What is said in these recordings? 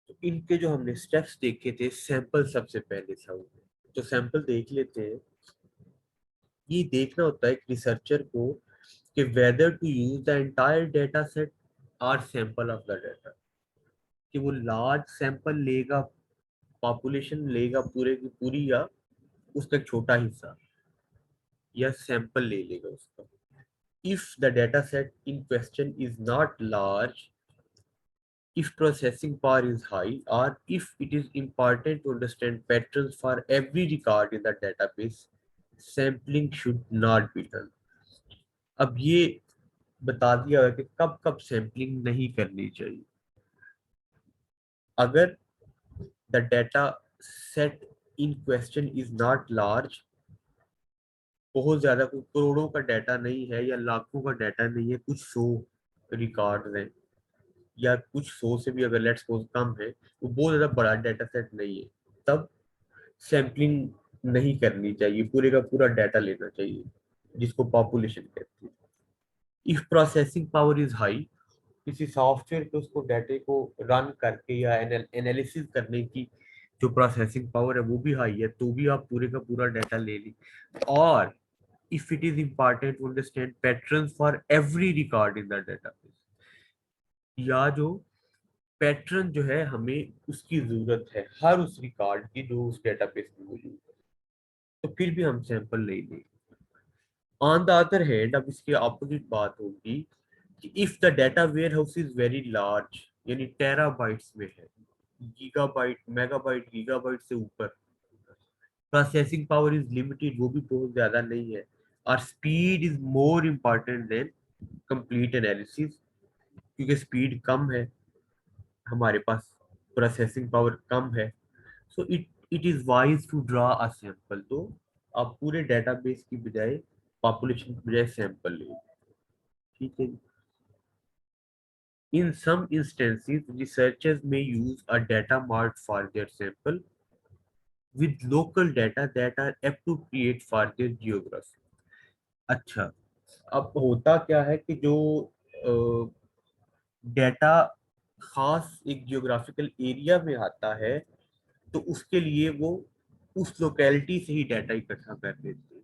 तो इनके जो हमने स्टेप्स देखे थे, सैंपल सबसे पहले था उनमें। तो सैंपल देख लेते हैं। ये देखना होता है एक रिसर्चर को कि whether to use the entire data set और सैंपल ऑफ द डाटा, कि वो लार्ज सैंपल लेगा, पॉपुलेशन लेगा पूरे की पूरी, या उसका एक छोटा हिस्सा, या सैंपल ले लेगा उसका। If the data set in question is not large, if processing power is high, or if it is important to understand patterns for every record in the database, sampling should not be done. अब ये बता दिया है कि कब कब sampling नहीं करनी चाहिए। अगर the data set in question is not large, बहुत ज्यादा, कोई करोड़ों का डाटा नहीं है या लाखों का डाटा नहीं है, कुछ 100 रिकॉर्ड हैं, या कुछ 100 से भी अगर लेट्स सपोज कम है, तो बहुत ज्यादा बड़ा डाटा सेट नहीं है, तब सैम्पलिंग नहीं करनी चाहिए, पूरे का पूरा डाटा लेना चाहिए, जिसको पॉपुलेशन कहते हैं। If processing power is high, किसी सॉफ्टवेयर पे उसको डाटे को रन करके या एनालिसिस करने की जो प्रोसेसिंग पावर है वो भी हाई है, तो भी आप पूरे का पूरा डाटा ले ली। और if it is important to understand patterns for every record in the database, या जो पैटर्न जो है हमें उसकी जरूरत है हर उस रिकॉर्ड की जो उस डेटाबेस में मौजूद है, तो फिर भी हम सैंपल नहीं लेंगे। ऑन द अदर हैंड, अब इसकी अपोजिट बात होगी कि if the data warehouse is very large, यानी टेराबाइट्स में है, गीगाबाइट, मेगाबाइट, गीगाबाइट से ऊपर, प्रोसेसिंग पावर इज लिमिटेड, वो भी बहुत ज्यादा नहीं है, और speed is more important than complete analysis, क्योंकि स्पीड कम है हमारे पास, प्रोसेसिंग पावर कम है, so it is wise to draw a sample. तो आप पूरे डेटाबेस की बजाय, पॉपुलेशन की बजाय सैंपल ले, ठीक है। In some instances, researchers may use a data mart for their sample with local data that are appropriate for their geography. अच्छा, अब होता क्या है कि जो डेटा खास एक जियोग्राफिकल एरिया में आता है, तो उसके लिए वो उस लोकेलिटी से ही डाटा इकट्ठा कर देते हैं।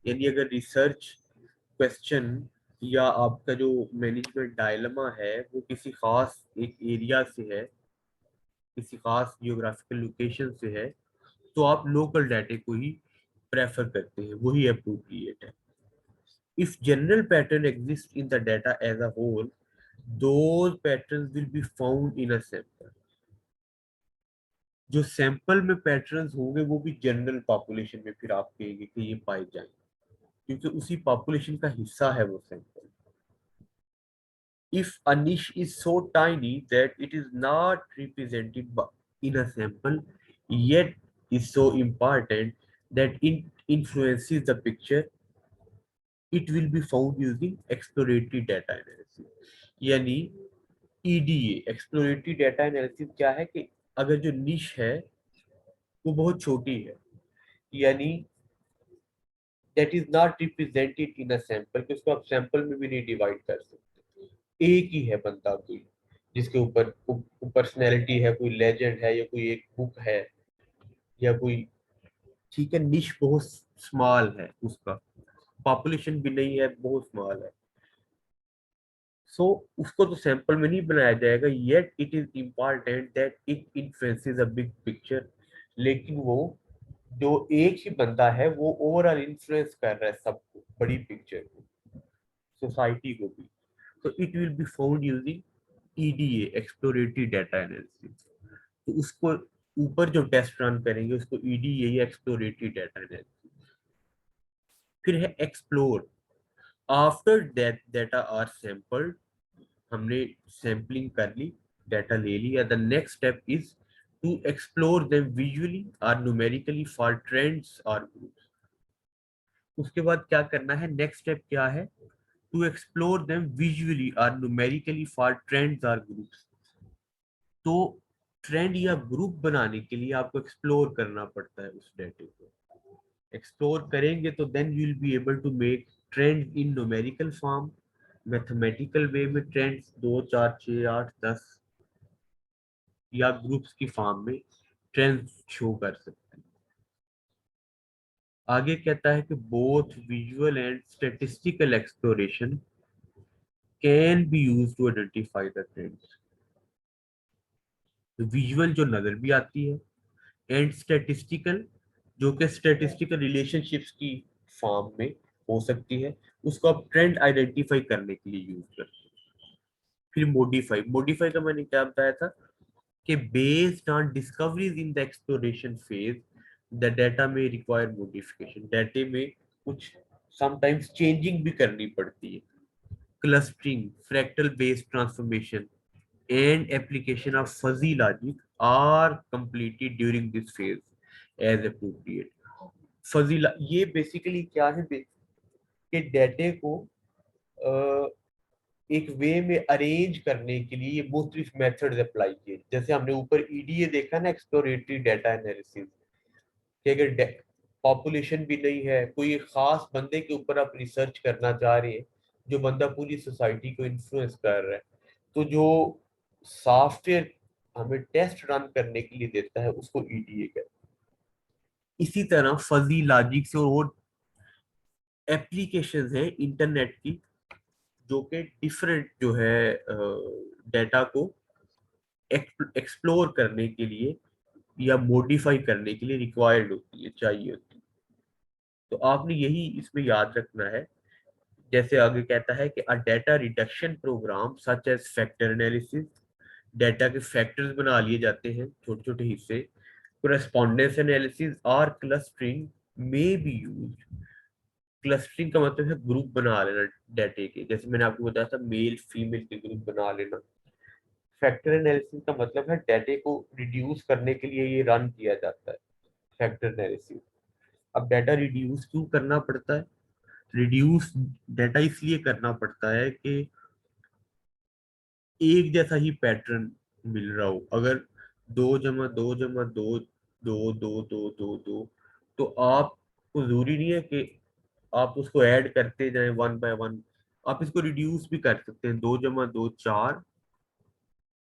यानी अगर रिसर्च क्वेश्चन या आपका जो मैनेजमेंट डायलमा है वो किसी खास एक एरिया से है, किसी खास जियोग्राफिकल लोकेशन से है, तो आप लोकल डाटा को ही प्रेफर करते हैं, वही अप्रोप्रिएट है। If general pattern exist in the data as a whole, those patterns will be found in a sample. जो सैंपल में पैटर्न्स होंगे वो भी जनरल पॉपुलेशन में फिर आप कहेंगे कि ये पाए जाएंगे, क्योंकि उसी पॉपुलेशन का हिस्सा है वो sample. If a niche is so tiny that it is not represented in a sample, yet is so important that it influences the picture, it will be found using exploratory data analysis. यानी EDA, exploratory data analysis क्या है कि अगर जो निश है वो बहुत छोटी है, यानी that is not represented in a sample, कि उसको आप सैंपल में भी नहीं डिवाइड कर सकते, एक ही है बंदा कोई जिसके ऊपर पर्सनैलिटी है, कोई लेजेंड है, या कोई एक बुक है, या कोई, ठीक है, निश बहुत स्मॉल है, उसका पॉपुलेशन भी नहीं है, बहुत स्मॉल है, सो उसको तो सैंपल में नहीं बनाया जाएगा, yet it is important that it influences a big picture. लेकिन वो जो एक ही बंदा है वो ओवरऑल इन्फ्लुएंस कर रहा है सबको, बड़ी पिक्चर को, सोसाइटी को भी, तो it will be found using EDA, exploratory data analysis. तो उसको ऊपर जो टेस्ट रन करेंगे उसको EDA या एक्सप्लोरेटरी डाटा एनालिसिस। फिर है explore. After that data are sampled, हमने सैंपलिंग कर ली, डाटा ले लिया, the next step is to explore them visually और न्यूमेरिकली फॉर ट्रेंड्स और ग्रुप्स। उसके बाद क्या करना है, नेक्स्ट स्टेप क्या है, टू एक्सप्लोर देम विजुअली और न्यूमेरिकली फॉर ट्रेंड्स और ग्रुप्स। तो ट्रेंड या ग्रुप बनाने के लिए आपको एक्सप्लोर करना पड़ता है उस डेटे को। एक्सप्लोर करेंगे तो then you will be able to make trend in numerical form, mathematical way में ट्रेंड्स 2, 4, 6, 8, 10, या ग्रुप्स की फॉर्म में ट्रेंड शो कर सकते हैं। आगे कहता है कि both visual and statistical exploration can be use to identify the trends. Visual जो नजर भी आती है, एंड स्टैटिस्टिकल जो कि स्टैटिस्टिकल रिलेशनशिप्स की फॉर्म में हो सकती है, उसको आप ट्रेंड आइडेंटिफाई करने के लिए यूज करते हैं। फिर मॉडिफाई, मॉडिफाई का मैंने क्या बताया था कि based on discoveries in the exploration phase the data में रिक्वायर मॉडिफिकेशन, डाटे में कुछ समटाइम्स चेंजिंग भी करनी पड़ती है। Clustering, fractal based transformation and application of fuzzy logic are completed during this phase as appropriate। ये बेसिकली क्या है कि डेटे को अ, एक वे में अरेंज करने के लिए ये मुख्तलिफ मेथड्स अप्लाई किए, जैसे हमने ऊपर ईडीए देखा ना, एक्सप्लोरेटरी डाटा एनालिसिस, कि अगर पॉपुलेशन भी नहीं है, कोई एक खास बंदे के ऊपर आप रिसर्च करना चाह रहे हैं जो बंदा पूरी सोसाइटी को इन्फ्लुएंस कर रहा है, तो जो सॉफ्टवेयर हमें टेस्ट रन करने के लिए देता है उसको ईडीए कहते हैं। इसी तरह फजी लॉजिक से और एप्लीकेशंस हैं इंटरनेट की जो कि डिफरेंट जो है डाटा को एक्सप्लोर करने के लिए या मॉडिफाई करने के लिए रिक्वायर्ड होती है, चाहिए होती है। तो आपने यही इसमें याद रखना है। जैसे आगे कहता है कि a data reduction program such as factor analysis, data के फैक्टर्स बना लिए जाते हैं, छोटे छोटे हिस्से। कोरेस्पॉन्डेंस एनालिसिस और क्लस्टरिंग में बी यूज। क्लस्टरिंग का मतलब है ग्रुप बना लेना डाटे के, जैसे मैंने आपको बताया था मेल फीमेल के ग्रुप बना लेना। फैक्टर एनालिसिस का मतलब है डाटे को रिड्यूस करने के लिए ये रन किया जाता है, फैक्टर एनालिसिस। अब डाटा रिड्यूस क्यों करना पड़ता है? रिड्यूस डाटा इसलिए करना पड़ता है कि एक जैसा ही पैटर्न मिल रहा हो। अगर 2 जमा 2 जमा 2 2 2 2 2 तो आपको जरूरी नहीं है कि आप उसको ऐड करते जाएं वन बाय वन। आप इसको रिड्यूस भी कर सकते हैं, 2 जमा 2 4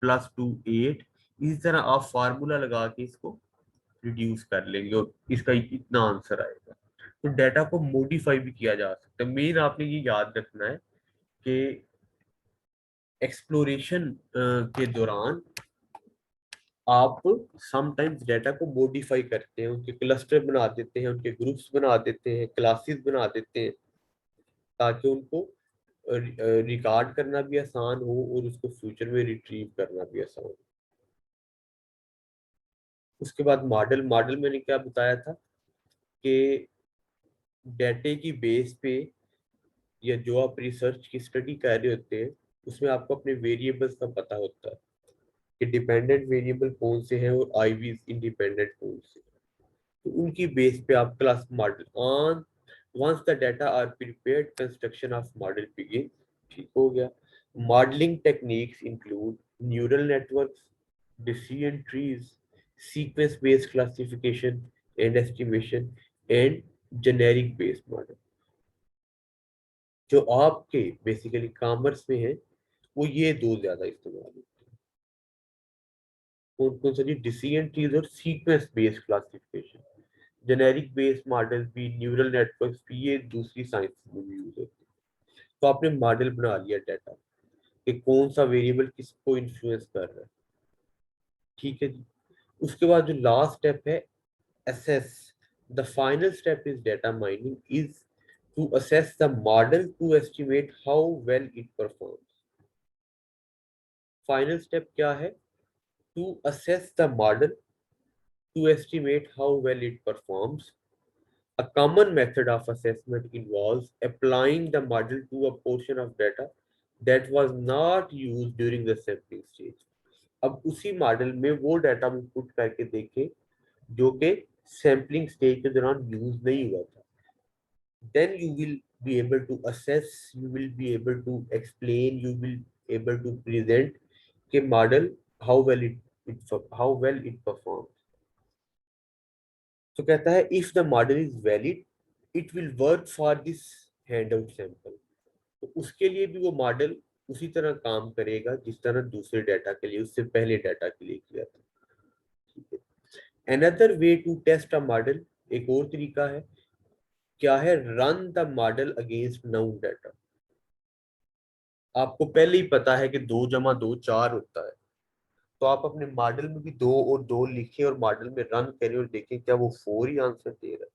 +2 8। इसी तरह आप फार्मूला लगा के इसको रिड्यूस कर लेंगे और इसका इतना आंसर आएगा। तो डाटा को मॉडिफाई भी किया जा सकता है। मेन आपने ये याद रखना है कि एक्सप्लोरेशन के दौरान आप समटाइम्स डाटा को मॉडिफाई करते हैं, उनके क्लस्टर बना देते हैं, उनके ग्रुप्स बना देते हैं, क्लासेस बना देते हैं, ताकि उनको रिकॉर्ड करना भी आसान हो और उसको फ्यूचर में रिट्रीव करना भी आसान हो। उसके बाद मॉडल, मॉडल मैंने क्या बताया था कि डाटे की बेस पे या जो आप रिसर्च की स्टडी कर रहे होते हैं उसमें आपको अपने वेरिएबल्स का पता होता है कि डिपेंडेंट वेरिएबल कौन से हैं और आईवीज इंडिपेंडेंट कौन से। तो उनकी बेस पे आप class model on once the data are prepared construction of model begin. ठीक हो गया। Modelling techniques include neural networks, decision trees, sequence based classification and estimation and generic based model. जो आपके बेसिकली कॉमर्स में है वो ये दो ज्यादा इस्तेमाल होते हैं। कौन कौन सा जी? डिसीजन ट्रीज और sequence based classification. Generic based model भी, न्यूरल नेटवर्क्स भी, ये दूसरी साइंस में भी यूज होते हैं। तो आपने मॉडल बना लिया डाटा कि कौन सा वेरिएबल किसको इन्फ्लुएंस कर रहा है। ठीक है जी। उसके बाद जो लास्ट स्टेप है, assess, the final step is data mining, is to assess the model to estimate how well it performs। Final step क्या है? to assess the model to estimate how well it performs। A common method of assessment involves applying the model to a portion of data that was not used during the sampling stage। अब उसी model में वो data हम put करके देखें जो कि sampling stage के दौरान यूज नहीं हुआ था। then you will be able to assess, you will be able to explain, you will able to present के model how well how well it performs। तो कहता है if the model is valid it will work for this handout sample। तो उसके लिए भी वो model उसी तरह काम करेगा जिस तरह दूसरे डाटा के लिए, उससे पहले डाटा के लिए किया था। ठीक है। Another way to test a model, एक और तरीका है, क्या है, run the model against known data. आपको पहले ही पता है कि 2 + 2 4 होता है, तो आप अपने मॉडल में भी 2 और 2 लिखें और मॉडल में रन करें और देखें क्या वो 4 ही आंसर दे रहा है।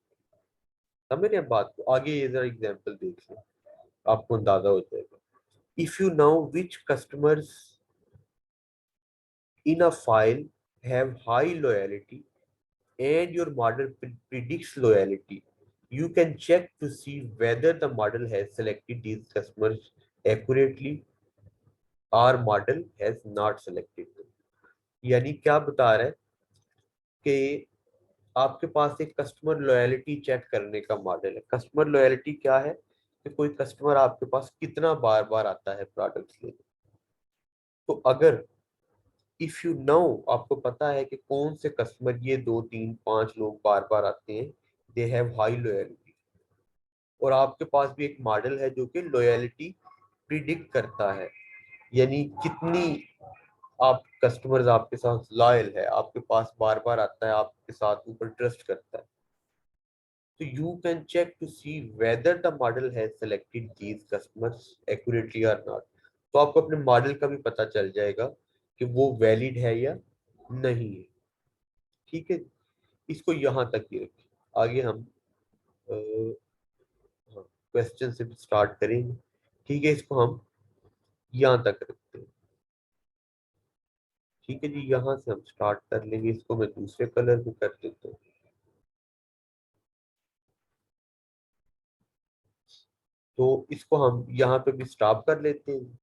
समझ रहे हैं बात को? आगे ये जरा एग्जांपल देख लें, आपको अंदाजा हो जाएगा। If you know which customers in a file have high loyalty and your model predicts loyalty, you can check to see whether the model has selected these customers accurately or model has not selected them। यानी क्या बता रहा है कि आपके पास एक customer loyalty check करने का मॉडल है। कस्टमर लॉयलिटी क्या है कि कोई कस्टमर आपके पास कितना बार बार आता है प्रोडक्ट्स लेने। तो अगर इफ यू नो, आपको पता है कि कौन से कस्टमर, ये 2 3 5 लोग बार बार आते हैं, दे हैव हाई लॉयलिटी, और आपके पास भी एक मॉडल है जो कि लॉयलिटी प्रिडिक्ट करता है, यानी कितनी आप कस्टमर्स आपके साथ लॉयल है, आपके पास बार बार आता है, आपके साथ ऊपर ट्रस्ट करता है। तो you can check to see whether the model has selected these customers accurately और नॉट। तो आपको अपने मॉडल का भी पता चल जाएगा कि वो वैलिड है या नहीं है। ठीक है, इसको यहाँ तक ही रखिए। आगे हम क्वेश्चन से स्टार्ट करेंगे। ठीक है, इसको हम यहाँ तक रखते हैं। ठीक है जी, यहाँ से हम स्टार्ट कर लेंगे। इसको मैं दूसरे कलर में कर देता हूँ। तो इसको हम यहाँ पे भी स्टॉप कर लेते हैं।